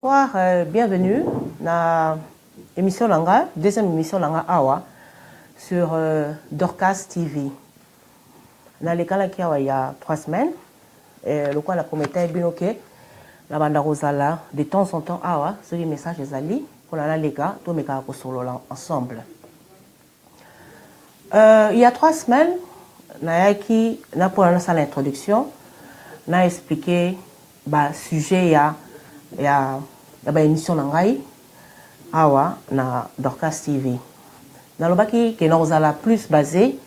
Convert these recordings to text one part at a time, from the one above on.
Bonsoir, bienvenue dans l'émission Langa, deuxième émission Langa Awa sur Dorcas TV. Dans les cas qui il y a 3 semaines, le quoi la promettait binoké, la bande Rosala, de temps en temps Awa, sur les messages des alliés, pour la les gars, tous mes gars solo ensemble. Il y a 3 semaines, qui n'a pour l'introduction, n'a expliqué le sujet il y a une émission nangai awa na Dorcas TV. Dans le baki que nous allons plus basé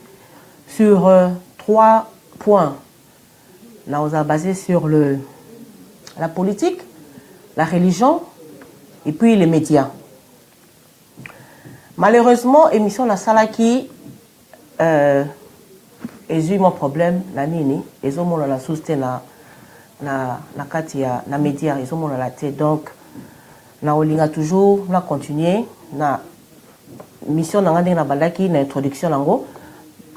sur 3 points. Nous allons basé sur la politique, la religion et puis les médias. Malheureusement, émission na salaki eu mon problème na nini, ils ont la soutien na katia na média, ils ont la tête donc na olinga toujours na continuer na mission na ngandé na bandaki na introduction nango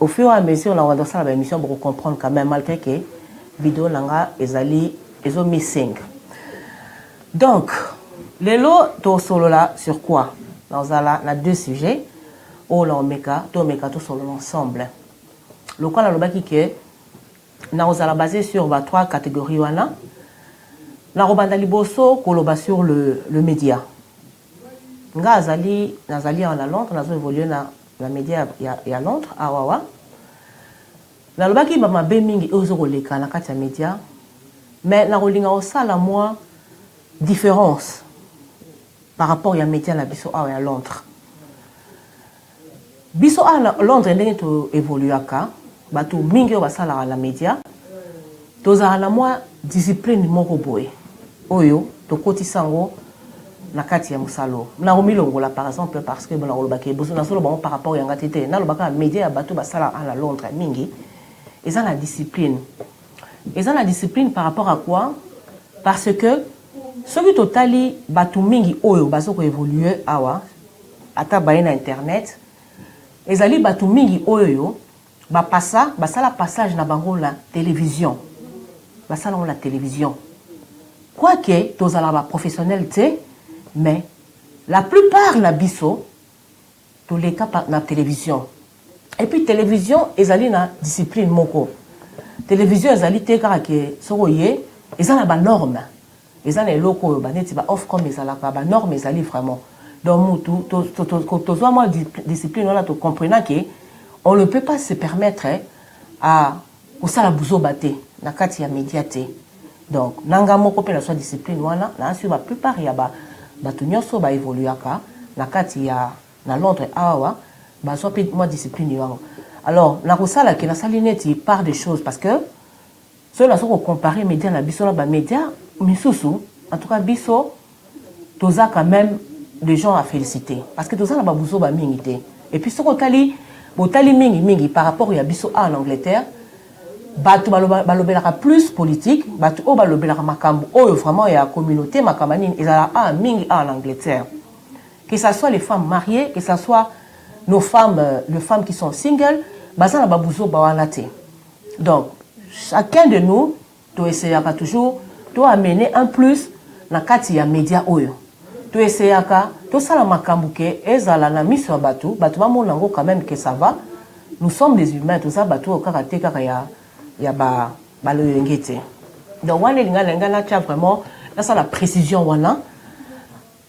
au fur et à mesure na wanda sala ba émission pour comprendre quand même malgré que vidéo nanga ezali ezo missing. Donc lelo to solo là sur quoi dans na 2 sujets au la omeka to solo ensemble le quoi la lobaki que na ozala basé sur 3 catégories wana. La robanda liboso koloba sur le média. Nga azali en Londres, nazo évolué na média ya Londres awawa. Na lobaki ba mabe mingi ozo koleka na kati ya média, mais na rolinga osala moi différence par rapport ya média na biso awa ya Londres. Biso na Londres ndenge to évoluaka, bato mingi o basala na média. Tozala na moi discipline moko boye. Oyo to kotisango na kati ya musalo na romilongola par exemple parce que bona olobaki bozo na solo par rapport ya ngatete na lobaka média ya bato basala à la Londres mingi ils ont la discipline par rapport à quoi parce que celui totali bato mingi oyo bazo ko évoluer awa ata ba na internet ezali bato mingi oyo ba passa basala passage na bango la télévision basala la télévision. Quoique, tous à la professionnalité, mais la plupart la biso, tous les cas par la télévision. Et puis télévision, ils allaient na discipline moko. Télévision, ils allaient te karake soroye, ils ont la norme. Ils ont les locaux, baneti ba off comme ils allaient ba norme, ils allaient vraiment. Donc tous moi discipline là, tu comprends que on ne peut pas se permettre à ça la bouzo baté, na kati ya médiaté. Donc nanga moko pe la soit discipline wana na sur la plupart ya ba nyonso ba évoluaka na kati ya na Londres awa ba soit pe moi discipline yango. Alors na kosala ke na salineti par des choses parce que cela sont comparer média na biso na ba média misusu en tout cas biso toza quand même des gens à féliciter parce que toza na ba buzo ba mingité et puis soko tali botali mingi par rapport ya biso en Angleterre. Batu balobelaka plus politique, batu o balobelaka makambo oyo vraiment ya communauté makamani ezala mingi en Angleterre. Que ce soit les femmes mariées, que ce soit nos femmes, les femmes qui sont singles, bazana babuzo bawanate. Donc chacun de nous doit essayer toujours de amener un plus na kati ya média oyo. To essayer to sala makambo ke ezala na miso ya batu ba monango quand même que ça va. Nous sommes des humains, tout ça batu o karaté kaka ya ba le ngete. Donc wana linga na tia vraiment là ça la précision wana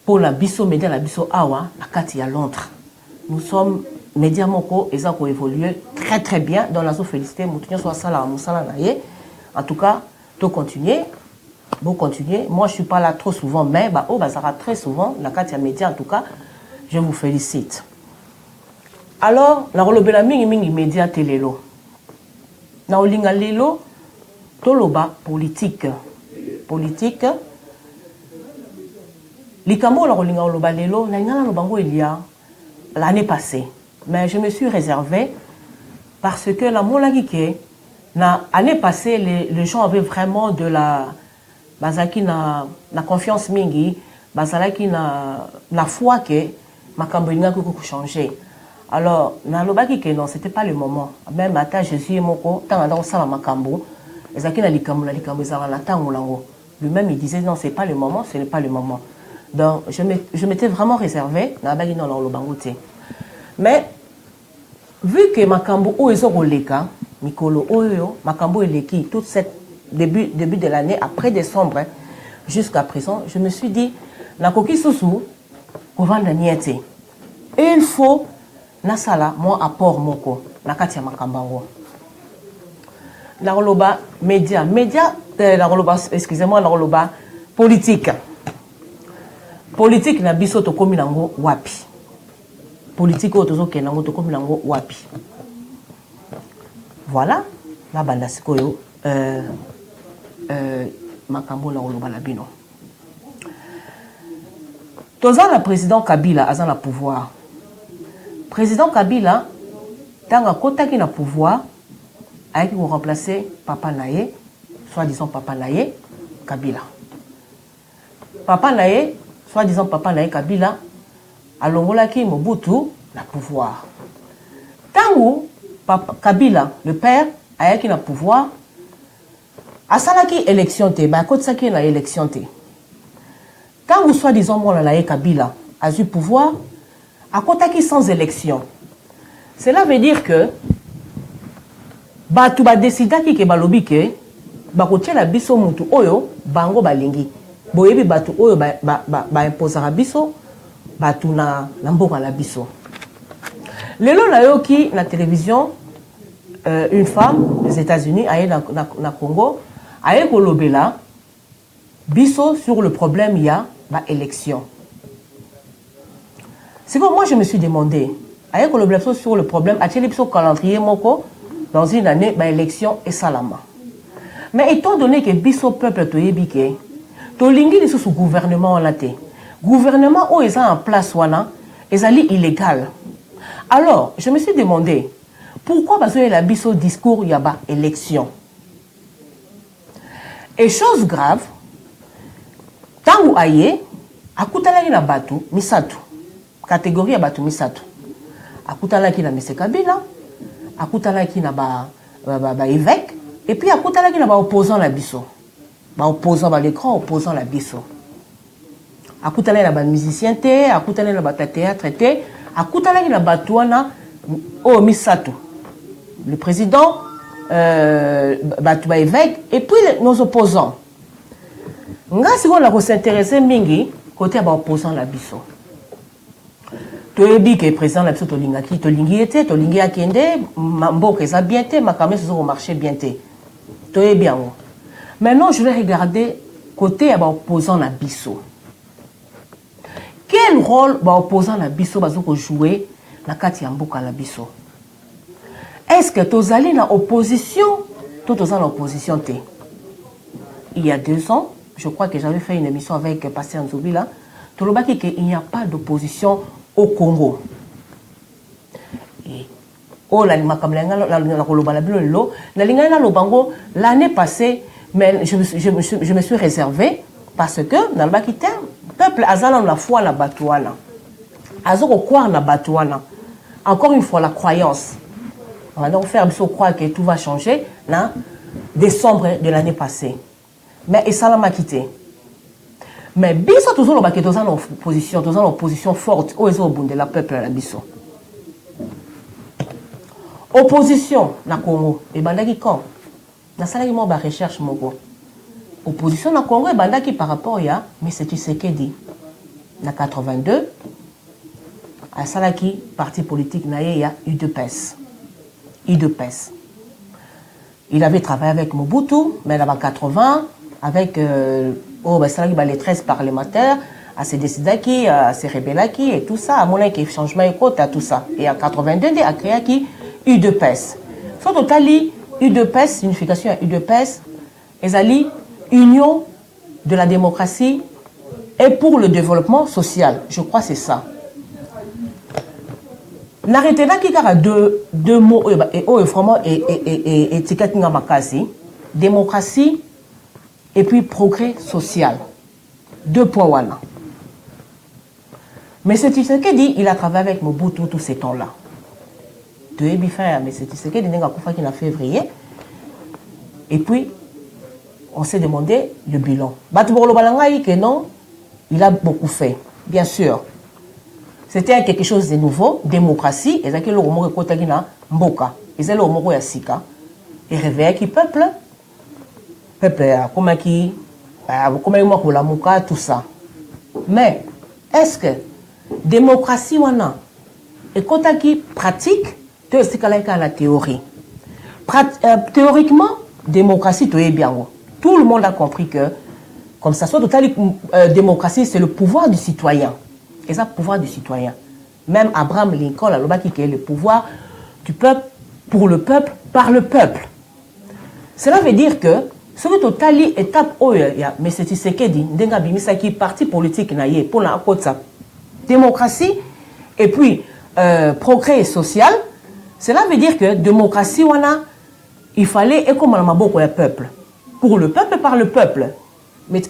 pour la biso média la biso awa na kati ya Londres. Nous sommes média moko eza ko évoluer très bien dans la félicité mutunya so sala musala na ye. En tout cas, to continuer. Bon continuer. Moi je suis pas là trop souvent mais bazara très souvent na kati ya média en tout cas, je vous félicite. Alors, la rolobela mingi média telelo. Na olinga lelo toloba politique likambo la rolinga oloba lelo na ngala no bango il y a l'année passée mais je me suis réservé parce que la molaki ke na année passée les gens avaient vraiment de la bazaki na confiance mingi bazalaki na foi que makambo inga ko changer. Alors, nalobaki que non, c'était pas le moment. Même à Jésus moko, tant dans ça makambo, ezaki na likambo ezala na tango lango. Lui-même il disait non, c'est pas le moment, ce n'est pas le moment. Donc, je m'étais vraiment réservé. Mais, vu que Makambo Oezo Roleka, Mikolo Oyo, Makambo Eleki, tout cette début de l'année, après décembre, jusqu'à présent, je me suis dit, Nakoki Sousou, Kovanda Niete. Et il faut, Nasala, moi, apport Moko, Nakatia Makambango. La Roloba, média, la Roloba, excusez-moi, la Roloba, politique. Politique, na biso to komi nango wapi. Politique, otozo kenango to komi nango wapi. Voilà, la banda sikoyo, Makambo la Roloba la bino. Toza la président Kabila, azan la pouvoir. Président Kabila, tanga kota ki na pouvoir, avec vous remplacer Papa Naye, soi-disant Papa Naye, Kabila. Papa Naye, soi-disant Papa Naye, Kabila, a Longolaki Mobutu, la pouvoir. Tango, Kabila, le père, a eu le pouvoir, a salaki élection te, ba kote saki na élection te. Tango, soi-disant Mona Naye, Kabila, a eu pouvoir, a kotaki sans élection. Cela veut dire que batu ba décidaki ke balobi ke ba kotiela biso mutu oyo bango balingi boyebi batu oyo ba imposera biso batu na mboka na biso lelo na yoki na télévision une femme des États-Unis aye na Congo aye kolobela biso sur le problème il y a ba élection. C'est comme moi je me suis demandé aye kolobela biso sur le problème atieli biso calendrier moko dans une année, l'élection est salama. Mais étant donné que biso peuple toyebike, tolingi liso sous gouvernement en laté. Gouvernement où ils sont en place wana, ils sont illégal. Alors, je me suis demandé, pourquoi parce que la biso discours y a ba élection. Et chose grave, tant ou aye, akutalaki na batu misatu. Catégorie ya batu misatu. Akutalaki na Mese Kabila, akutalaki na ba évêque et puis akutalaki na ba opposant la biso ba opposant ba les grands opposants la biso akutalaki na ba musicien te akutalaki na ba théâtre te akutalaki na ba tuana o misato le président ba évêque et puis nos opposants nga si on a ko s'intéresser mingi côté ba opposant la biso. Toyebi que président la biso tolingaki tolingi ete tolingi akende mboka eza bien te makamé sur marché bien te toyebi yango. Maintenant je vais regarder côté ya ba opposant la biso. Quel rôle ba opposant la biso bazoko jouer na kati ya mboka la biso? Est-ce que tozali na opposition tout tozali na opposition te? Il y a 2 ans, je crois que j'avais fait une émission avec Pasteur Nzobila, tolobaki que il n'y a pas d'opposition au Congo. Oh, l'année passée, mais je me suis réservé parce que dans le peuple azala la foi na batouana. Azoko croire na batouana. Encore une fois la croyance. On va donc faire croire que tout va changer en décembre de l'année passée. Mais et ça l'a quitté. Mais biso toujours le baquet dans opposition forte au de la peuple à la biso. Opposition na Congo et bandaki quand na salaki mo ba recherche moko. Opposition na Congo et bandaki par rapport ya mais c'est ce qu'il dit na 82 à salaki parti politique na ya UDPS. UDPS. Il avait travaillé avec Mobutu mais là-bas 80 avec les 13 parlementaires, à se décider à se rebeller et tout ça, à mon avis, changement et côte à tout ça. Et en 82, il a créé qui UDPS. Soit total, UDPS, signification UDPS, et Union de la démocratie et pour le développement social. Je crois que c'est ça. N'arrêtez là qu'il y a deux mots, et vraiment, et étiquette makasi, démocratie et puis progrès social. 2 points wana. Mais c'est Tshisekedi, il a travaillé avec Mobutu tous ces temps-là. Mais c'est Tshisekedi, il a fait en février. Et puis, on s'est demandé le bilan. Que non, il a beaucoup fait, bien sûr. C'était quelque chose de nouveau, démocratie, et ça que le mot que na mboka, et c'est le mot que sika, et réveiller qui peuple, comme qui, comme la mouka, tout ça. Mais est-ce que démocratie wana et quand qui pratique, tu sais la théorie. Théoriquement, démocratie, tu es bien. Tout le monde a compris que, comme ça soit total, démocratie, c'est le pouvoir du citoyen. Et ça, pouvoir du citoyen. Même Abraham Lincoln, qui est le pouvoir du peuple, pour le peuple, par le peuple. Cela veut dire que, ce que total étape, mais c'est ce qu'il dit, qui parti politique, pour la démocratie, et puis, progrès social, cela veut dire que démocratie, il fallait, et comme on a beaucoup de peuple, pour le peuple, par le peuple. Mais tu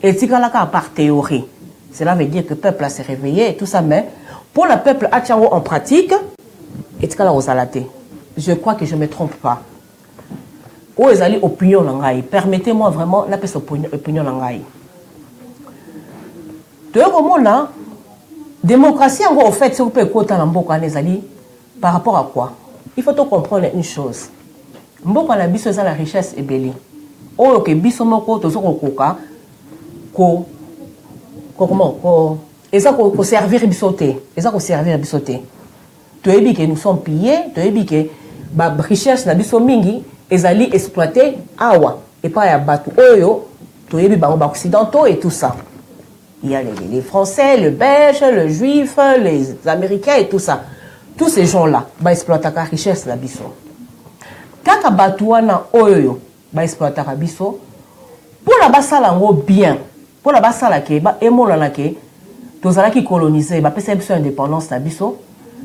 et tu par théorie. Cela veut dire que le peuple a se réveillé et tout ça, mais pour le peuple en pratique, et tu je crois que je ne me trompe pas. Où est allé opinion langaï? Permettez-moi vraiment la opinion langaï. De là, démocratie, en fait, c'est un peu par rapport à quoi? Il faut comprendre une chose. Mboka na biso za la richesse ebeli. Oyo ke biso moko tozo kokoka ko servir bisoté. Eza ko servir bisoté. Toyebi que nous sommes pillés, toyebi que ba richesse na biso mingi ezali exploité awa et pas ya batu oyo toyebi bango occidentaux et tout ça. Il y a les Français, le Belge, le Juif, les Américains et tout ça. Tous ces gens-là ba exploiter la richesse na biso. Kaka batuana oyo ba exploiter la biso pour la basala ngo bien. Pour la basala ke ba emolana ke tozala ki coloniser ba pesa biso indépendance na biso.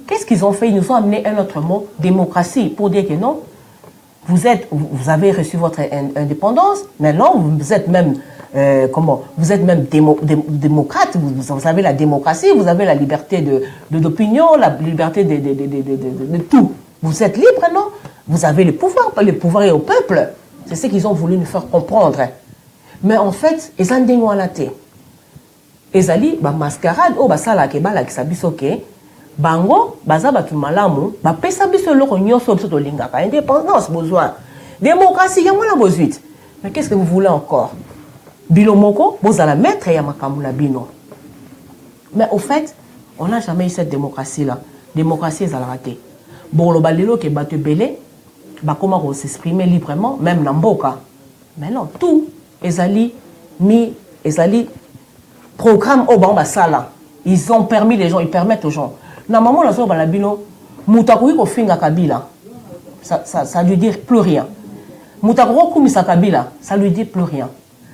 Qu'est-ce qu'ils ont fait? Ils nous ont amené un autre mot, démocratie, pour dire que non, vous avez reçu votre indépendance, maintenant vous êtes même, vous êtes même démocrate, vous avez la démocratie, vous avez la liberté d'opinion, la liberté de tout. Vous êtes libre, non? Vous avez le pouvoir est au peuple. C'est ce qu'ils ont voulu nous faire comprendre. Mais en fait, ils ont dit nous à la tête. Ils ont dit, mascarade, basala ke bala ki sabisoke. Bango, baza batu malamu, ba pesa biso loko nyoso biso to lingaka, indépendance besoin. Démocratie, yamona bozuit. Mais qu'est-ce que vous voulez encore? Bilomoko, bozala maître ya makamula bino. Mais au fait, on n'a jamais eu cette démocratie-là. Démocratie, ça l'a raté. Bon, le balilo ke batu belé, ba comment s'exprimer librement, même na mboka. Mais non, tout, ezali programme au bamba sala. Ils ont permis les gens, ils permettent aux gens. Normalement, la zone balabino, mutakoui ko finga Kabila, ça lui dit plus rien. Mutakoro kumisa Kabila, ça lui dit plus rien.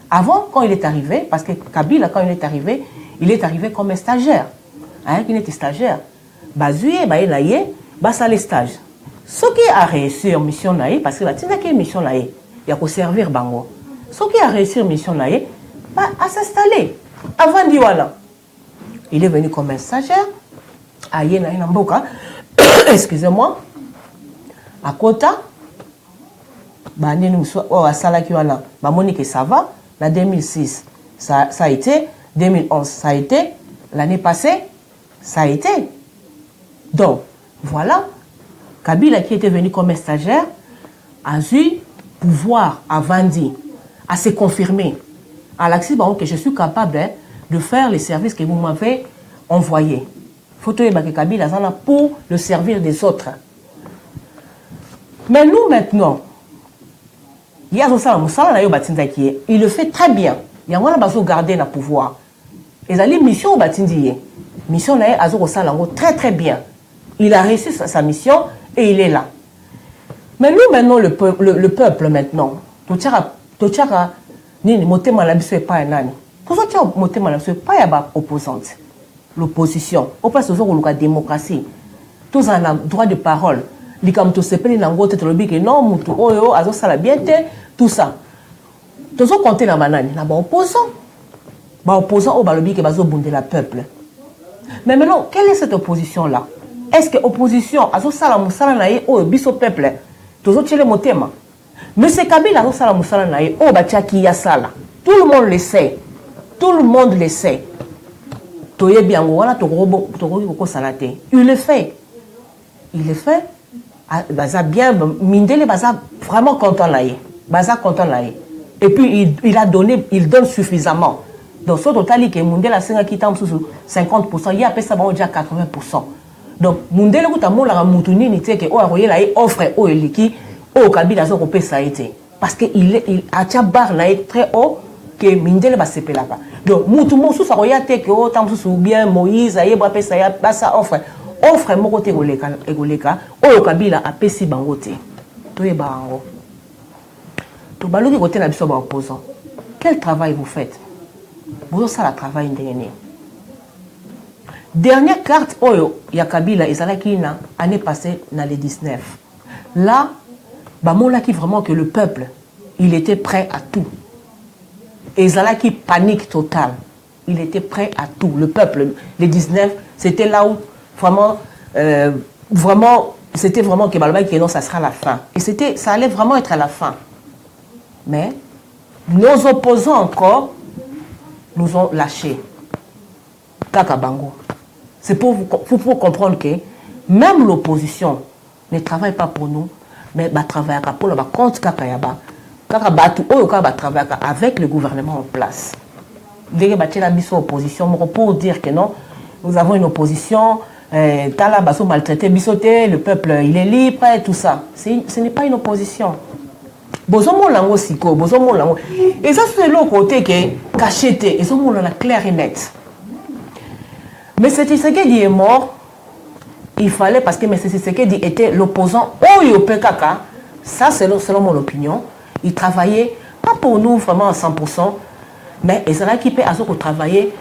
Avant, quand il est arrivé, parce que Kabila, quand il est arrivé comme un stagiaire. Hein, il était stagiaire. Bazuye, baelaye, basa les stages. Ce qui a réussi en mission naïe, parce que la tina qui est mission naïe, il y a qu'à servir bango. Ce qui a réussi en mission naïe, à s'installer. Avant Diwala, il est venu comme un stagiaire. Excusez-moi, à Kota, que ça va, en 2006, ça a été, 2011, ça a été, l'année passée, ça a été. Donc, voilà, Kabila qui était venu comme un stagiaire, a eu pouvoir à Vandi, à se confirmer, à l'accident que je suis capable de faire les services que vous m'avez envoyés. Photo et Kabila pour le servir des autres. Mais nous maintenant, il y a il le fait très bien. Il y a un garder le pouvoir. Et la mission mission très très bien. Il a réussi sa mission et il est là. Mais nous maintenant le peuple maintenant, opposante. L'opposition, au place de la démocratie, tous ont droit de parole. Les comme tous ces pays n'ont que non, mutu oyo, azo sala bien tout ça. Tous ont compté la banane, na ba opposant au balobi que bazo bunde la peuple. Mais maintenant, quelle est cette opposition là? Est-ce que opposition azo sala musala nae o biso peuple? Tous ont tiré motema. Mais c'est Kabila azo sala musala nae o batia ki ya sala. Tout le monde le sait. tout le monde le sait. Il le fait. Il le fait. Baza bien, Mindele Baza vraiment content là. Baza content là. Et puis il donne suffisamment. Donc ce total que Mindele a 50%, il y a déjà 80%. Donc Mindele kuta mo la mutuni ni teke o aroye la offre o eliki o kabila zo kopé ça été parce que il a déjà bar là très haut que Mindele va se pelaka. Donc mutu mo sous aroya teke o tam sous bien Moïse aye ba pesa ya basa offre mo côté egoleka o kabila a pesi bangote. To e bango. To baloki côté na biso ba opposant. Quel travail vous faites? Vous ça la travail ndengene. Dernière carte oyo ya Kabila ezalaki na année passée dans les 19. Là, bamola qui vraiment que le peuple, il était prêt à tout. Ezalaki panique totale. Il était prêt à tout. Le peuple, les 19, c'était là où vraiment c'était vraiment que Balba qui non ça sera la fin. Et ça allait vraiment être à la fin. Mais nos opposants encore nous ont lâchés. Kaka Bango. C'est pour comprendre que même l'opposition ne travaille pas pour nous, mais travaille pour le compte Kakayaba. Kakabatu Oyoka travaille avec le gouvernement en place. Dès que la mission opposition, pour dire que non, nous avons une opposition, Tala Basso maltraité, bisoté, le peuple il est libre, et tout ça. Ce n'est pas une opposition. Bozomo lango siko, bozomo lango. Et ça c'est l'autre côté qui est caché, et ça c'est clair et net. Mais c'est Tshisekedi est mort, il fallait parce que M. Tshisekedi était l'opposant au PKK, ça c'est selon mon opinion, il travaillait pas pour nous vraiment à 100%, mais il s'est équipé à ce qu'on travaillait,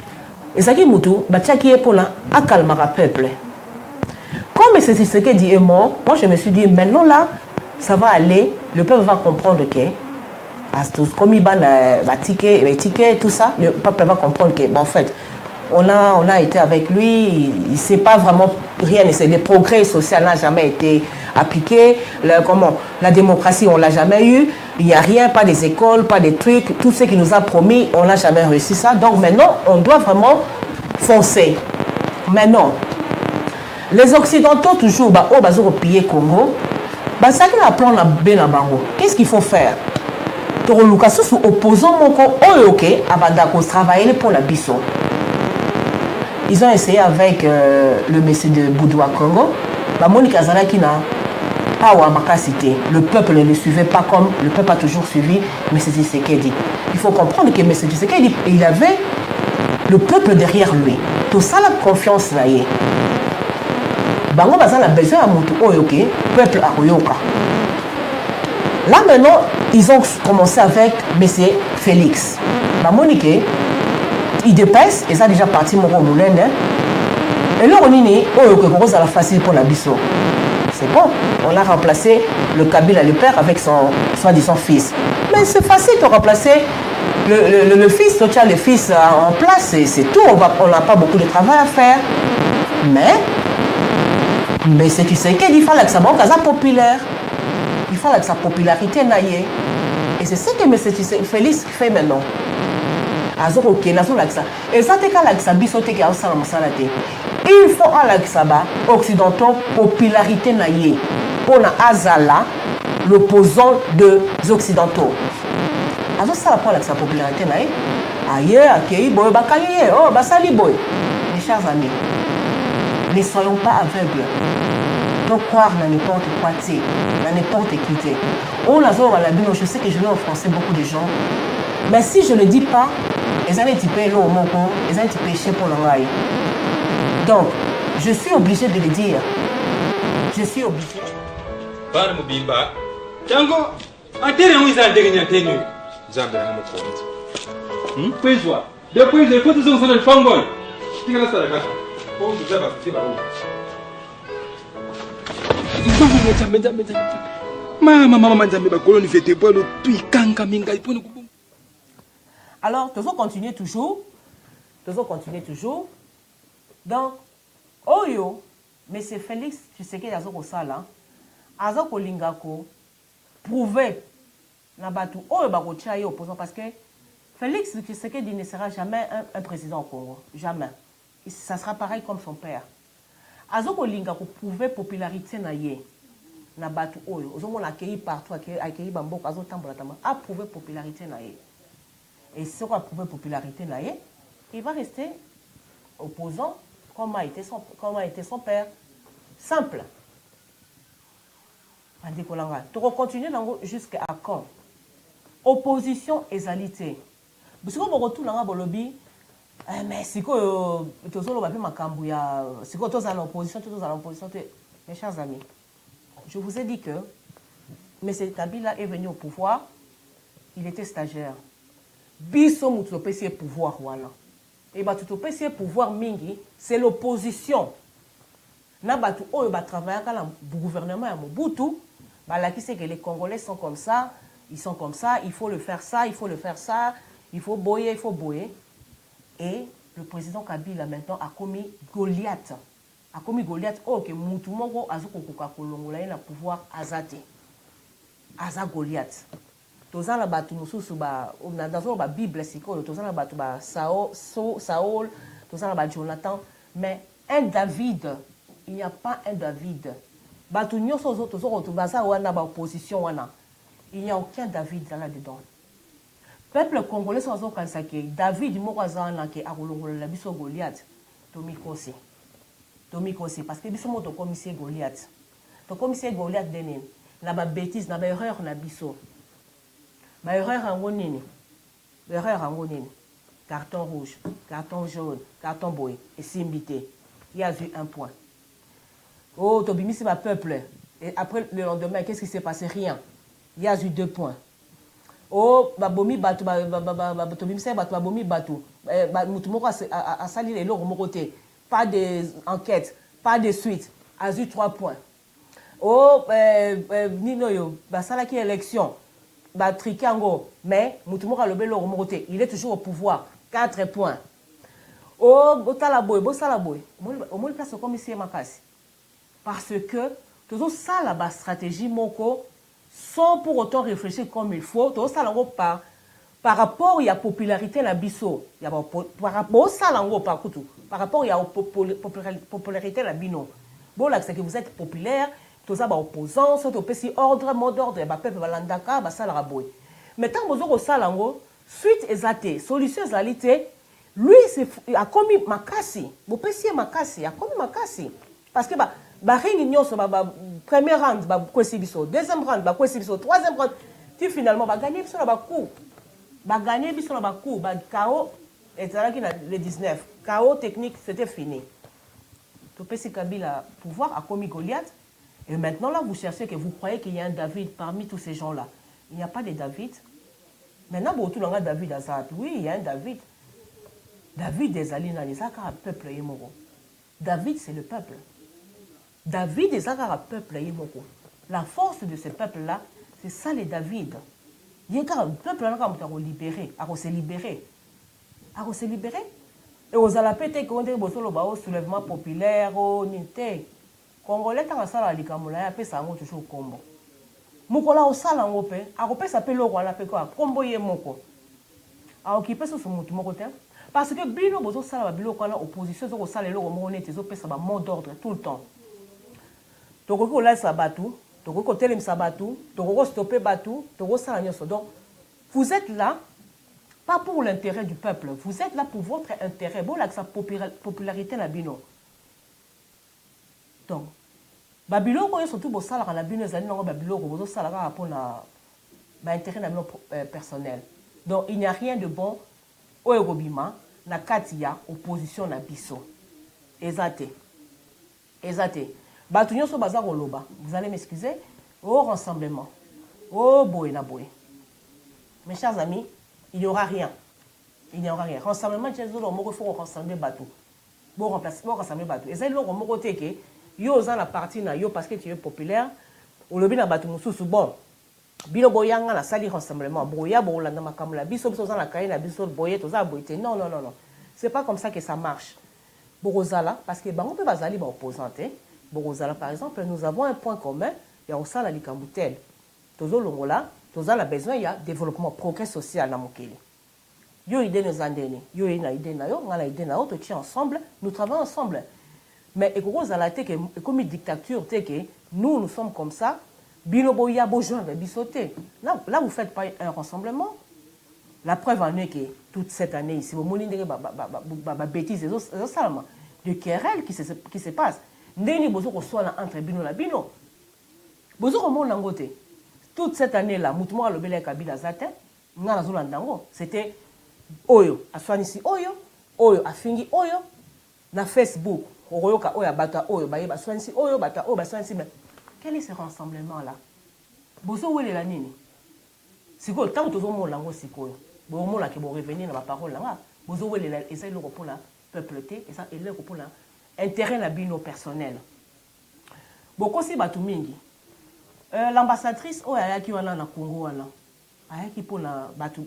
et ça qui est moutou, qui est pour la calmer le peuple. Comme M. Tshisekedi est mort, moi je me suis dit maintenant là, ça va aller, le peuple va comprendre que, comme il va ticket, tout ça, le peuple va comprendre que, bon, en fait, on a été avec lui, il ne sait pas vraiment rien, le progrès social n'a jamais été appliqué, la démocratie on ne l'a jamais eu, il n'y a rien, pas des écoles, pas des trucs, tout ce qu'il nous a promis, on n'a jamais réussi ça, donc maintenant on doit vraiment foncer. Maintenant, les Occidentaux toujours, au pays Congo, ça qui a plan qu'est-ce qu'il faut faire? Sous opposant mon travailler pour la Bissau. Ils ont essayé avec le monsieur de Boudoua Congo. Monique Azanaki n'a pas cité. Le peuple ne le suivait pas comme le peuple a toujours suivi M. Tshisekedi. Il faut comprendre que M. Tshisekedi, il avait le peuple derrière lui. Tout ça, la confiance là. Bango Bazan a besoin de peuple à Oyoka. Là maintenant, ils ont commencé avec M. Félix. Monique, il dépasse, et ça a déjà parti mon moulin. Et là, on est à la facile pour la Bissau. C'est bon, on a remplacé le Kabila, le père, avec son soi-disant fils. Mais c'est facile de remplacer le fils, tu as le fils en place, c'est tout, on n'a pas beaucoup de travail à faire. Mais c'est tu sais qu'il fallait que ça soit populaire. Il fallait que sa popularité n'aille. Et c'est ce que M. Félix fait maintenant. Et ça, il faut à occidentaux popularité naïe pour la Azala, l'opposant des occidentaux. Alors ça pour la popularité naïe. Ailleurs, mes chers amis, ne soyons pas aveugles. Donc croire dans n'importe quoi, dans n'importe qui. Je sais que je vais offenser beaucoup de gens. Mais si je ne le dis pas, ils allaient typer l'eau au moko, ils allaient typer chez pour l'enrail. Donc, je suis obligé de le dire. Je suis obligé. Bana Mubimba, Django, un terrain où ils ont gagné un terrain. Zambia n'a pas compris. Pêche-toi. Depuis, il faut que tu sois le fanboy. Tu as la salle à casa. Pour nous avoir, c'est pas où. Alors, nous allons continuer toujours. Donc, Oyo, M. Félix Tshisekedi Azoko Sala, Azoko Lingako, prouvé na batu Oyo Bakochaye opposant parce que Félix Tshisekedi ne sera jamais un président au Congo. Jamais. Ça sera pareil comme son père. Azoko linga ko prouver popularité na ye. Na batu oyo. Ozongo na accueilli partout, accueilli bambok, azo tambola tamba. A prouver popularité na ye. Et si on a prouvé popularité na ye, il va rester opposant comme a été son père. Simple. Tu vas continuer jusqu'à quand? Opposition égalité. Parce que vous retournez dans le lobby, mais si vous l'opposition, mes chers amis, je vous ai dit que M. Kabila est venu au pouvoir, il était stagiaire. Biso mutopesi pouvoir wana. Et bah tutopesi pouvoir mingi, c'est l'opposition. Na batu oyo ba travailler dans le gouvernement ya Mobutu, bah là qui sait que les Congolais sont comme ça, ils sont comme ça, il faut le faire ça, il faut le faire ça, il faut boyer, il faut boyer. Et le président Kabila maintenant a commis Goliath. A commis Goliath, oh que mutu moko azuko koka kolongola na pouvoir azate. Aza Goliath. Tozana batu mususu ba dans ba Bible siko, tozana batu ba Saul, tozana ba Jonathan, mais un David, il n'y a pas un David. Batu nyoso zo tozoko tubaza wana ba opposition wana. Il n'y a aucun David là-dedans. Peuple congolais sont en train de David Morazana qui a roulé la biso Goliath. Tomikosi. Tomikosi parce que biso moto commissaire Goliath. To commissaire Goliath denen. La ba bêtise, na ba erreur na biso. Ba erreur en nini. Erreur en nini. Carton rouge, carton jaune, carton boy et simbité. Il y a eu un point. Oh, Tobimisi va peuple. Et après le lendemain, qu'est-ce qui s'est passé? Rien. Il y a eu 2 points. Oh, babomi batu, Tobimisi babomi batu. Mutumoko a sali les lots remontés. Pas d'enquête, pas de suite. A eu 3 points. Oh, Ninoyo, basala qui élection. Trikango, mais Mutumoko a le bel remonté. Il est toujours au pouvoir. 4 points. Oh, Botalaboy, Bossalaboy. Au moins, place comme ici, Makasi. Parce que, toujours ça, la stratégie, Moko, sans pour autant réfléchir comme il faut, tout ça, par rapport à la popularité, la biso, par rapport à ça, par rapport à la popularité, la bino. Bon, là, c'est que vous êtes populaire, tout ça, opposant, tout petit ordre, mot d'ordre, peuple, balandaka, ça, la raboy. Mais tant que vous avez ça, suite exatée, solution exalité, lui, il a commis Makasi. Vous pensez Makasi, il a commis Makasi. Parce que, premier round, deuxième round, troisième round, puis finalement, gagner sur la coup. Gagner sur la coup, KO, et le 19. KO technique, c'était fini. Tout PC Kabila pouvoir a commis Goliath. Et maintenant, là, vous cherchez que vous croyez qu'il y a un David parmi tous ces gens-là. Il n'y a pas de David. Maintenant, tout le monde a David Azat. Oui, il y a un David. David des Alina, les Akara, peuple Yemoro. David, c'est le peuple. David des Akara, peuple Yemoro. La force de ce peuple-là, c'est ça les David. Il y a un peuple là qui a libéré, à se libérer. À se libérer. Et aux alapétés qui ont été au soulèvement populaire, au Nité. Congolais, quand on a dit qu'on a fait ça, on a toujours combo. Mukola au sala ngope, akope s'appelle le roi la peko a combo ye moko. A occupé sur son moto parce que bino bozo sala bilo ko na opposition zo sala le romo nete zo pesa ba mot d'ordre tout le temps. Toko ko la sabatu, toko ko telem sabatu, toko ko stopper batu, toko sala nyoso. Donc vous êtes là pas pour l'intérêt du peuple, vous êtes là pour votre intérêt, bon là que sa popularité na bino. Donc Babylone, surtout pour ça, la bino ezali nango Babylone, pour ça là pour na intérêt na personnel. Donc il n'y a rien de bon au Eurobima na katia opposition na biso. Ezate. Batunyo so baza koloba. Vous allez m'excuser. Au rassemblement. Oh boy na boy. Mes chers amis, il n'y aura rien. Il n'y aura rien. Rassemblement Jésus-lo moko faut rassembler bateau. Bon remplacement rassembler bateau. Ezali lo moko teke yo za na partie na yo parce que tu es populaire ou le bina batu mususu bon bilo boyanga na sali rassemblement boya bolanda makamula biso biso za na kaina biso boye to za boite non c'est pas comme ça que ça marche borozala parce que bango pe bazali ba opposante borozala par exemple nous avons un point commun ya osala likambutel tozo longola toza la besoin ya développement progrès social na mokili Yo idée nos andeni, yo ina idée na yo, ngana idée na yo, to tient ensemble, nous travaillons ensemble. Mais ekoko zalate que comme une dictature, que nous sommes comme ça, binobo ya bojoindre bisoté. Là vous faites pas un rassemblement. La preuve en est que toute cette année ici, vous montrez des bêtises de querelles qui se passent. Ndeni bozo ko soit entre bino la bino. Bozo ko mon ngote. Toute cette année là, mutumo lo bele kabila zate, ngana zo landango, c'était oyo aswanisi oyo, oyo afingi oyo na Facebook. Oyoka oyo bata oyo baye baswanisi oyo bata oyo baswanisi. Quel est ce rassemblement là? Bozo wele la nini? Siko tant tozo mon lango siko. Bo mo la ke bo revenir na ba parole là. Bozo wele la esa lo pour la peupleté et ça et le pour la intérêt la bino personnel. Boko si batu mingi. L'ambassadrice oyaki wana na Congo wana. Ayaki pour na batu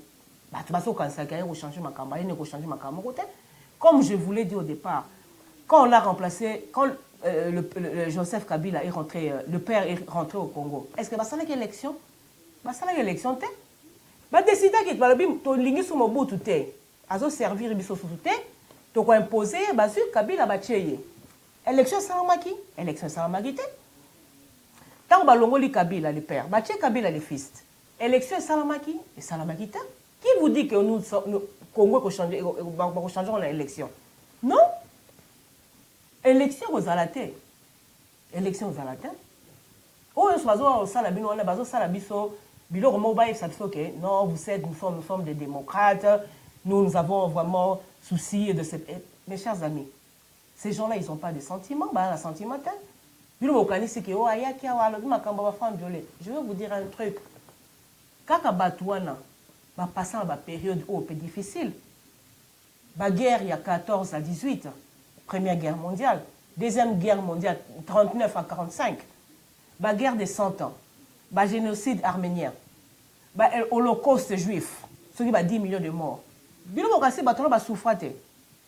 baso kansaka ya ko changer makamba, ene ko changer makamba côté. Comme je vous l'ai dit au départ, quand on a remplacé quand le Joseph Kabila est rentré, le père est rentré au Congo. Est-ce que ça une élection? Ça une élection té. Ba décider que balobi to lingi sou mobutu té. Azo servir biso sou té. To ko imposer ba sur Kabila ba tcheye. Élection salamaki, élection salamaki té. Tant balongoli Kabila le père, ba tche Kabila le fils. Élection salamaki et salamaki té. Qui vous dit que nous Congo ko changer ko changer en élection? Non. Élection aux alatés. Élection aux alatés. Oh, on sala bino, on a bazo sala biso, bilo mobile ça fait que non, nous sommes des démocrates, nous avons vraiment souci de cette. Mes chers amis, ces gens-là, ils n'ont pas de sentiments, bah, la sentimental. Bilo mokani c'est que oh ayaki awalo makamba ba femme violée. Je vais vous dire un truc. Kaka batouana, va passer à la période difficile. La guerre il y a 14 à 18. Première guerre mondiale, deuxième guerre mondiale, 39 à 45, la guerre des 100 ans, le génocide arménien, l'holocauste juif, ce qui va 10 millions de morts. Bilo bokasi batolo ba souffrate.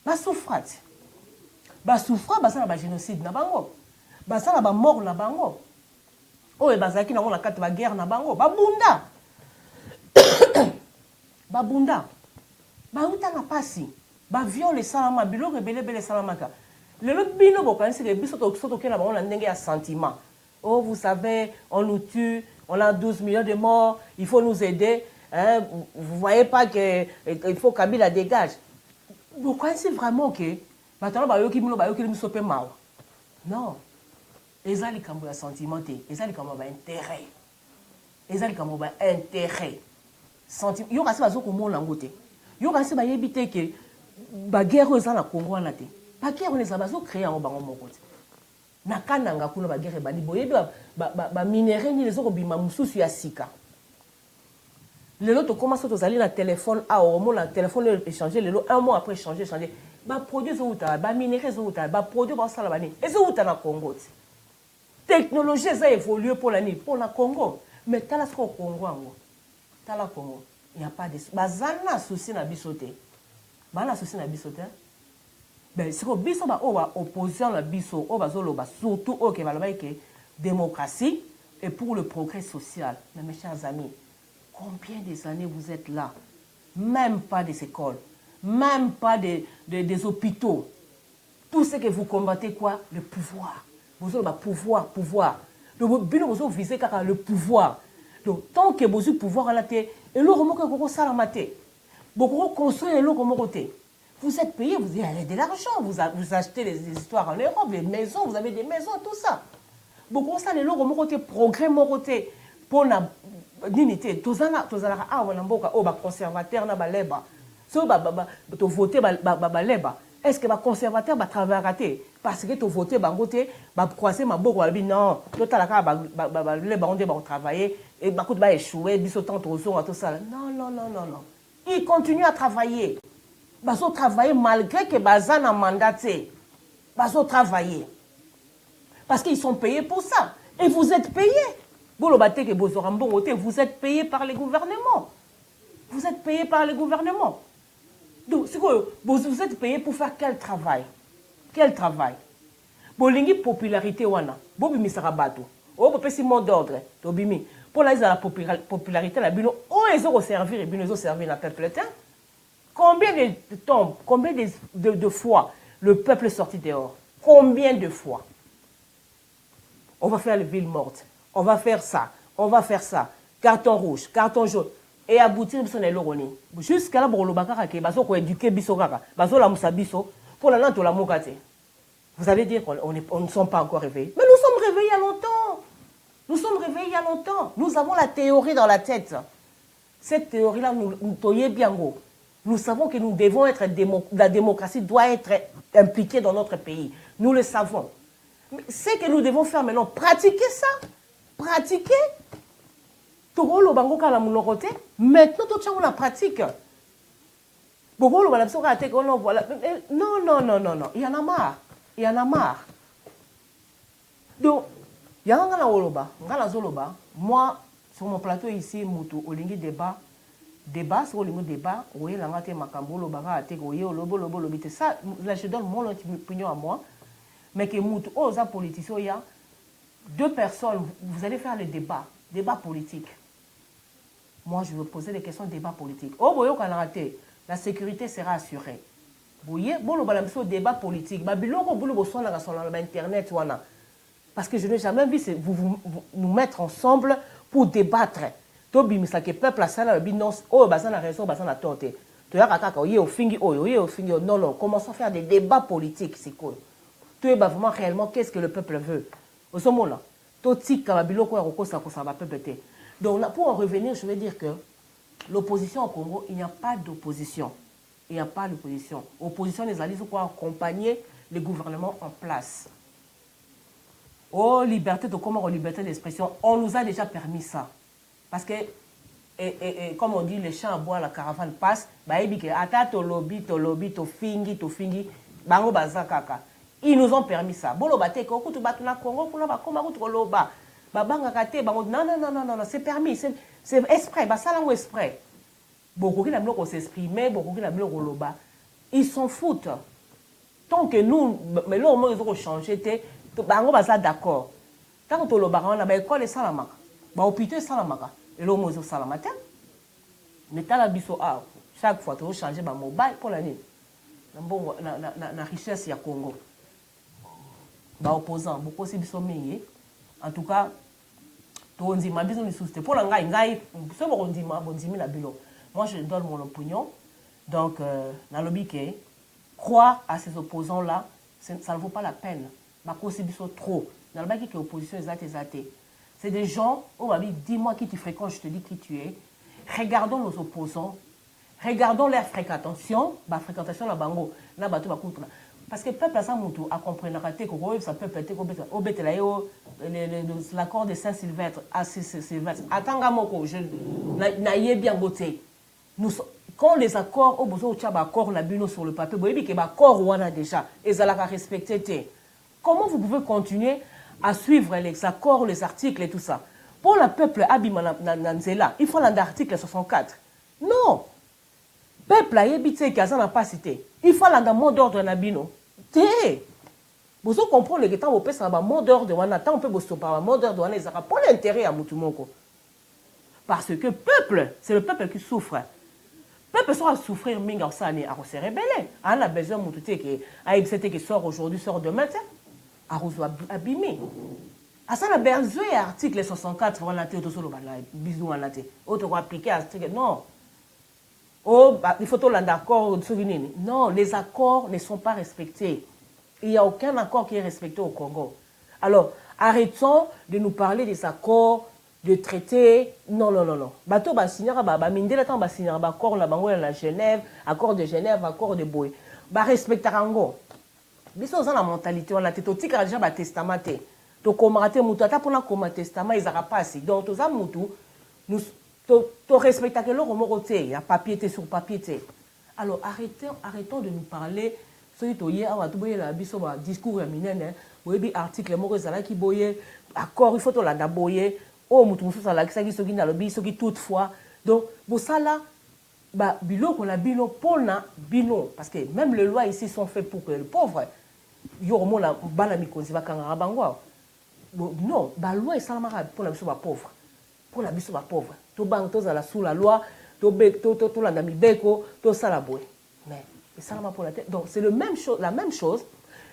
Ba souffrate. Ba souffra ba ça ba génocide na bango. Ba ça ba mort na bango. Oye bazaki na mona kati ba guerre na bango, ba bunda. Ba bunda. Ba uta na pasi. Ba viole salama bilo rebele bele salamaka. Le bino bokani c'est que biso to ke na bango na ndenge ya sentiment. Oh vous savez, on nous tue, on a 12 millions de morts, il faut nous aider. Hein, vous voyez pas que il faut Kabila dégage. Vous pensez vraiment que maintenant ba yoki mino ba yoki mi sope mawa. Non. Ezali kambo ya sentimenté, ezali kambo ba intérêt. Ezali kambo ba intérêt. Sentiment yo kasi bazo ko mona ngote. Yo kasi ba yebite que ba guerre za na Congo na te. Ba guerre les abazo créer en bango moko te. Na kananga kuna ba guerre bani boyebi ba minéraux ni les obima mususu ya sika. Le lot commence à aller na téléphone à au moment la téléphone échanger le lot un mois après changer ba produit zo uta ba minéraux zo uta ba produit ba sala bani et zo uta na Congo. Technologie ça évolue pour la Congo mais tala ce Congo ango. Tala Congo, il n'y a pas de bazana souci na bisote. Bana souci na bisote. Ben c'est que biso ba opposition la biso o bazolo ba surtout au que démocratie et pour le progrès social. Mais mes chers amis, combien des années vous êtes là? Même pas des écoles, même pas des hôpitaux. Tout ce que vous combattez quoi? Le pouvoir. Vous avez pouvoir. Donc vous visez le pouvoir. Donc tant que vous avez pouvoir à la tête, et l'eau remonte ça la maté. Beaucoup construire l'eau comme côté. Vous êtes payé, vous avez de l'argent, vous achetez des histoires en Europe, des maisons, vous avez des maisons, tout ça. Beaucoup ça les l'eau comme côté progrès mon côté pour la dignité. Tous ça ah on a beaucoup conservateur na baleba. So to voter baleba. Est-ce que les conservateurs va travailler parce que tu voté bangoté va croiser ma bourre non tout à la les bandits vont travailler et beaucoup va échouer biso tant tout ça non ils continuent à travailler baso travailler malgré que bazana mandaté baso travailler parce qu'ils sont payés pour ça et vous êtes payés bolo baté que bozorambo vous êtes payés par les gouvernements donc, vous êtes payé pour faire quel travail? Quel travail? Bolingi popularité wana. Bobi misarabato. O papa si mot d'ordre. Tobimi. Pour la popularité la bino. O ezo servir et bino ezo servir na peuple. Combien de temps, combien de fois le peuple est sorti dehors? Combien de fois? On va faire les villes mortes. On va faire ça. On va faire ça. Carton rouge, carton jaune. Et aboutir sur les loroni. Jusqu'à là, pour le bakara, qui va éduquer bisokaka, baso la musabiso, pour la nante la mokate. Vous allez dire qu'on ne sommes pas encore réveillés. Mais nous sommes réveillés il y a longtemps. Nous sommes réveillés il y a longtemps. Nous avons la théorie dans la tête. Cette théorie-là, nous savons que nous devons être la démocratie doit être impliquée dans notre pays. Nous le savons. Mais c'est que nous devons faire maintenant, pratiquer ça. Pratiquer. Maintenant, tout ça, on la pratique. Non, non, non, non, non. Il y en a marre. Il y en a marre. Donc, il y a un moi, sur mon plateau ici, Moutou, au lingi débat, sur le débat, oui, la mate makambo, le baga, ça, là, je donne mon opinion à moi, mais que Moutou, aux politiciens, il y a deux personnes, vous allez faire le débat politique. Moi, je vais poser des questions de débat politique. Oh, voyez, quand la sécurité sera assurée. Vous voyez, bon, le débat politique, Internet, parce que je n'ai jamais vu vous nous mettre ensemble pour débattre. Non, non, commençons à faire des débats politiques. C'est quoi? Tu es vraiment réellement qu'est-ce que le peuple veut. Au ce moment-là, donc, pour en revenir, je veux dire que l'opposition au Congo, il n'y a pas d'opposition. Il n'y a pas d'opposition. Opposition, les alliés sont accompagner le gouvernement en place. Oh, liberté de comment, liberté d'expression, on nous a déjà permis ça. Parce que, comme on dit, les champs à bois, la caravane passe, ils nous ont permis ça. Non, non, non, non, non, c'est permis, c'est exprès, ça là exprès. Beaucoup qui n'ont s'exprimer, beaucoup qui n'ont ils s'en foutent. Tant que nous, mais là au moins ils ont changé, on va d'accord. Tant que le baron a école et salamaka, hôpital salamaka, et là au moins ils ont salamata. Mais t'as la biso chaque fois tu changer ma mobile pour l'année. La richesse ya Congo. Opposant, beaucoup si biso mingi. En tout cas, pour moi, je donne mon opinion. Donc, croire à ces opposants-là, ça ne vaut pas la peine. Trop. L'opposition c'est des gens, on va dire, dis-moi qui tu fréquentes, je te dis qui tu es. Regardons nos opposants. Regardons leur fréquentation. Fréquentation, la bango. Parce que le peuple a compris que ça peut être l'accord de Saint-Sylvestre à Sylvestre. Attends, je n'ai bien voté. Quand les accords, au besoin de accord sur le papier, vous voyez que l'accord on a déjà et ça l'a respecté. Comment vous pouvez continuer à suivre les accords, les articles et tout ça? Pour le peuple Abima Nanzela, il faut l'article 64. Non. Peuple a évité qu'il n'a pas cité. Il faut le mot d'ordre Nabino. Vous comprenez que tant que vous mot d'ordre, on peut vous par mot d'ordre, ils n'ont pas l'intérêt à Moutoumoko. Parce que peuple, c'est le peuple qui souffre. Le peuple sera souffrir, minga osani, à se rebeller. On a besoin de Moutouté qui sort aujourd'hui, sort demain, à abîmer. À ça, on a besoin de l'article 64, on a bisous, on a autre appliquer l'article. Non. Oh, il faut d'accord. Non, les accords ne sont pas respectés. Il n'y a aucun accord qui est respecté au Congo. Alors, arrêtons de nous parler des accords, de traités. Non, non, non, non. Bateau va signer, accord la Genève, accord de Genève, accord de Boé. Respecter Rango. Mais ça, la mentalité, on a été déjà testamenté. Donc, on a été pour un testament, ils n'ont pas assez. Donc, nous tu respectes que l'on il y a papier sur papier. Alors arrêtons de nous parler. Ce qui est un discours éminent, article qui boye, accord, il faut la boye. Oh, toutefois. Donc, pour ça là, bilo qu'on a bilo pour na bilo parce que même les lois ici sont faites pour que les pauvres yormo la balami konzi bakanga bangwa. Non, loi est seulement pour la pauvre. Pour la pauvre. Tout banque tous à la sous la loi, to la mibeko, to salaboy. Mais ça m'a pour la tête. Donc c'est la même chose.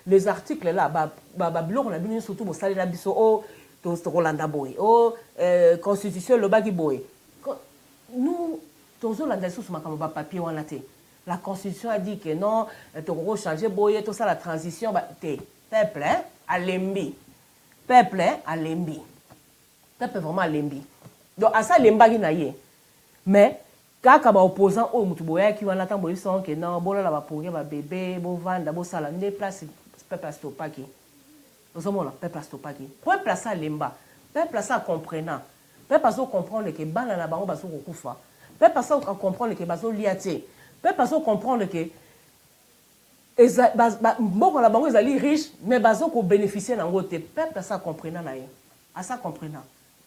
Les articles là, on a bien surtout au salaire biso oh to Rolanda boy, oh constitution le bagi boy. Nous tous Rolanda sous ma comme papier on a té. La constitution a dit que non, tu vas changer boy tout ça la transition peuple à lembi. Peuple à lembi. Peuple vraiment à lembi. Donc à ça lembagi na ye. Mais kaka ba opposant o mutu boya ki wana tambo ils que non bola la ba pour ba bébé bo vanda bo sala ne place peuple à stopaki. Nous sommes là peuple à stopaki. Peuple à ça lemba. Peuple à ça comprenant. Peuple à ça comprendre que bana na bango baso kokufa. Peuple à ça comprendre que baso liaté. Peuple à ça comprendre que bon la bango ezali riche mais baso ko bénéficier na ngote. Peuple à ça comprenant na ye. À ça comprenant.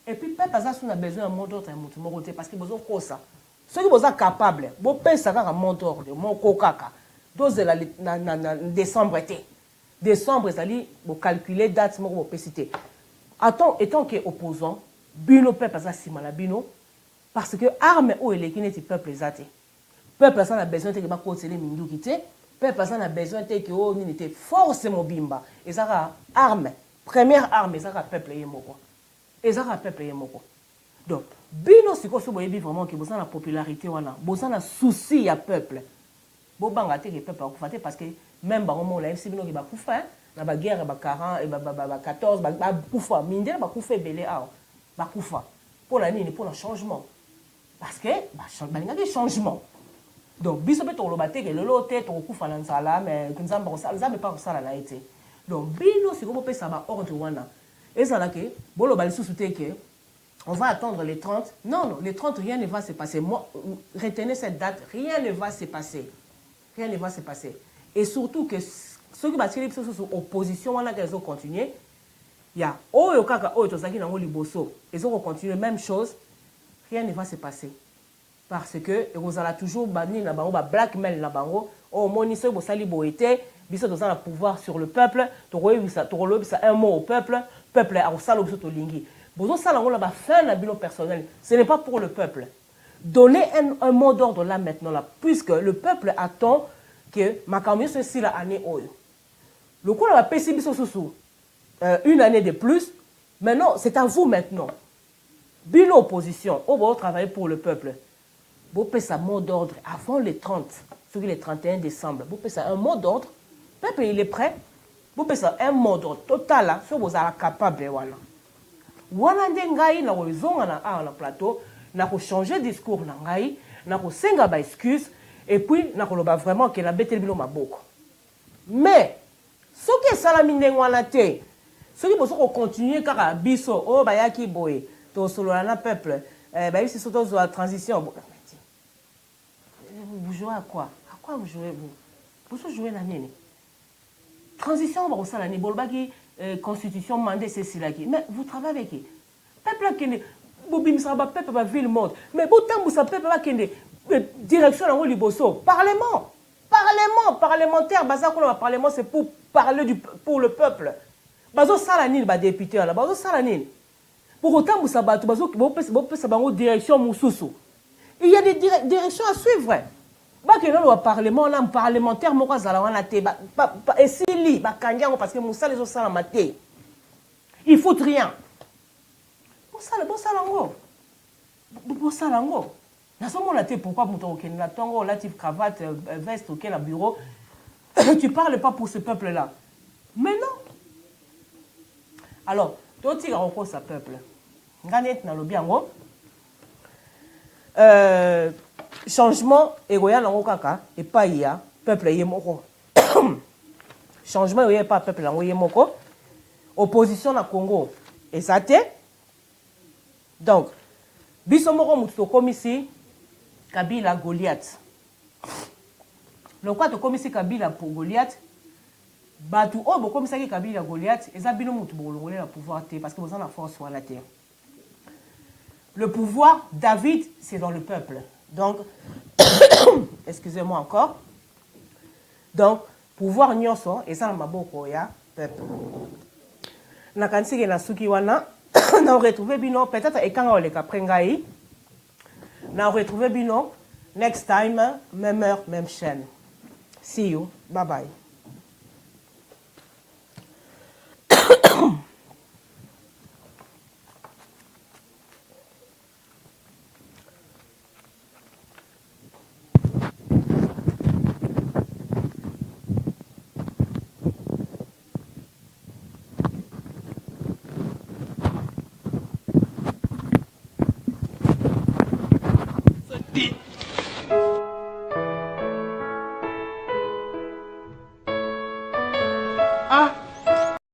Et puis peuple à ça on a besoin d'un mot d'ordre mutu mokote parce que besoin ko ça. Ceux qui sont capables, bon pèse un mot d'ordre, mon coca, dose la décembre été. Décembre, c'est-à-dire, vous calculez date, vous pouvez citer. Étant que opposant, bino peuple ça si mal bino, parce que arme ou les qui n'est peuple zaté. Peuple ça a besoin de que ma côté les mindu quitter. Peuple ça a besoin de que on n'était forcément bimba. Et ça arme, première arme, ça peuple yemoko. Et ça peuple yemoko. Donc, bino si vous voyez vraiment que vous avez la popularité, vous avez un souci à peuple. Vous avez que peuple a parce que même si vous avez bino qui va koufa, na ba guerre ba 40 et ba 14 ba koufa, minde ba koufa belé a ba koufa. Pour la nini pour le changement. Parce que ba des changement. Donc, biso peut lo baté que le loté to koufa na nzala mais nzamba ko sala pas ça la été. Donc, bino si vous peut ça ba ordre wana. Et ça là que bo lo ba sous-souté que on va attendre les 30. Non, les 30, rien ne va se passer. Moi, retenez cette date, rien ne va se passer. Rien ne va se passer. Et surtout que ceux qui battent sur opposition, on a qu'elles ont continué. Il y a Oyo Kaka, Oyo Tosaki, Nango Liboso. Ils ont continué, même chose. Rien ne va se passer. Parce que vous allez toujours banni na bango, blackmail na bango. Oh, moni ceux qui sali boité, biso dans le pouvoir sur le peuple. Toroyo ça un mot au peuple. Peuple a salo biso to lingi. Personnel. Ce n'est pas pour le peuple. Donnez un mot d'ordre là maintenant, là, puisque le peuple attend que ma camion soit si la année. Le coup, on va payer une année de plus. Maintenant, c'est à vous maintenant. Bino opposition, on va travailler pour le peuple. Vous payez ça mot d'ordre avant les 30, sur les 31 décembre. Vous payez ça un mot d'ordre. Le peuple, il est prêt. Vous payez ça un mot d'ordre total, là, sur vous êtes capable. Voilà. Wana ndengai na kozonga na plateau na ko changer discours na ngai na ko senga ba excuse et puis na ko loba vraiment que na betel bilo maboko mais ce que salami ndengwana te ce qui boso ko continuer kaka biso o ba yaki boye to solo na peuple ba ici surtout sur la transition vous jouez à quoi vous jouez vous jouez na nini transition ba ko sala ni bolbaki constitution mandé c'est cela qui mais vous travaillez avec qui peuple qui bobim saba peuple va ville monde mais botambu sa peuple va kende direction na liboso parlementaire baza ko na parlement c'est pour parler pour le peuple bazo sala nini ba député là bazo sala nini pour autant sa bato bazo bopesa bango direction mususu il y a des directions à suivre ba que le parlement là parlementaire moko zala wana te et si li ba kanyango parce que musa les osala maté il faut rien bon salango na somo la te pourquoi muto okeni la tongo relative cravate veste auquel la bureau tu parles pas pour ce peuple là mais non alors toi tu rencontres ce peuple nganet na lobiango changement egoya nango kaka et pas ya peuple yemoko changement egoya pas peuple nango yemoko opposition na Congo ezate donc biso moko mutu comme ici Kabila Goliath le quoi to comme ici Kabila pour Goliath batu o bo comme ça ki Kabila Goliath eza bino mutu bolongole la pouvoir te parce que vous en la force sur la terre le pouvoir David c'est dans le peuple. Donc, excusez-moi encore. Donc, pouvoir nyonso, et ça, maboko ya peuple. Na kansi na suki wana, na retrouvé bino, peut-être, et quand on les caprengaï, Na retrouver bino next time, même heure, même chaîne. See you. Bye bye.